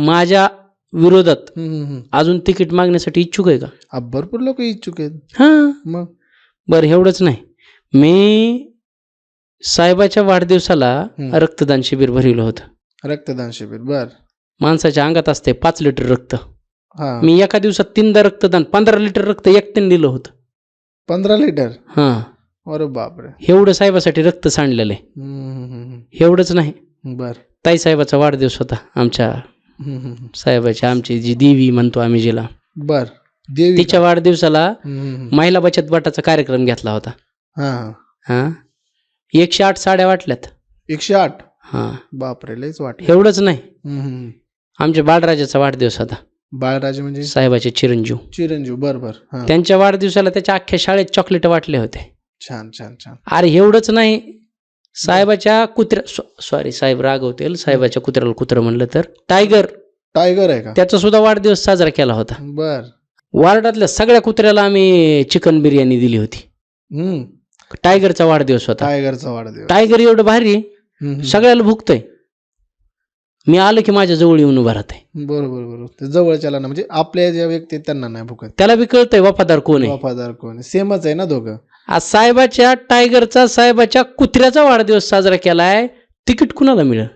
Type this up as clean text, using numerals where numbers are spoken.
माझ्या विरोधात अजून तिकीट मागण्यासाठी इच्छुक आहे का? भरपूर लोक इच्छुक आहेत. हा मग बरं, एवढंच नाही, मी साहेबाच्या वाढदिवसाला रक्तदान शिबिर भरवलं होतं. रक्तदान शिबिर. बर. माणसाच्या अंगात असते 5 लिटर रक्त. हा. मी एका दिवसात 3दा रक्तदान 15 लिटर रक्त एकट्याने दिलं होतं. 15 लिटर. हा. अरे बापरे. एवढं साहेबासाठी रक्त सांडलेलं आहे. एवढंच नाही, बर. ताई साहेबाचा वाढदिवस होता आमच्या साहेबाची, आमची जी देवी म्हणतो आम्ही जिला, बर. देवी. तिच्या वाढदिवसाला महिला बचत गटाचा कार्यक्रम घेतला होता. हा. हा 108 साड्या वाटल्यात. 108. हा. बापरे, लयच वाटलं. एवढंच नाही, आमच्या बाळराजाचा वाढदिवस होता. बाळराजे म्हणजे साहेबाचे चिरंजीव. चिरंजीव. बर. त्यांच्या वाढदिवसाला त्याच्या अख्ख्या शाळेत चॉकलेट वाटले होते. छान छान छान. अरे एवढंच नाही, साहेबाच्या कुत्र्या, सॉरी साहेब रागवतील, साहेबाच्या कुत्र्याला कुत्रं म्हणलं तर टायगर आहे का? त्याचा सुद्धा वाढदिवस साजरा केला होता. बर. वार्डातल्या सगळ्या कुत्र्याला आम्ही चिकन बिर्याणी दिली होती. टायगरचा वाढदिवस होता. टायगरचा वाढदिवस. टायगर एवढं भारी, सगळ्याला भुकतय. मी आलं की माझ्या जवळ येऊन उभा राहतंय. बरोबर. जवळच्याला ना, म्हणजे आपल्या ज्या व्यक्ती त्यांना नाही भुकत. त्याला बी कळतंय वफादार कोण आहे. वफादार कोण आहे. सेमच आहे ना दोघं. आज साहेबाच्या टायगरचा, साहेबाच्या कुत्र्याचा वाढदिवस साजरा केलाय, तिकीट कुणाला मिळेल?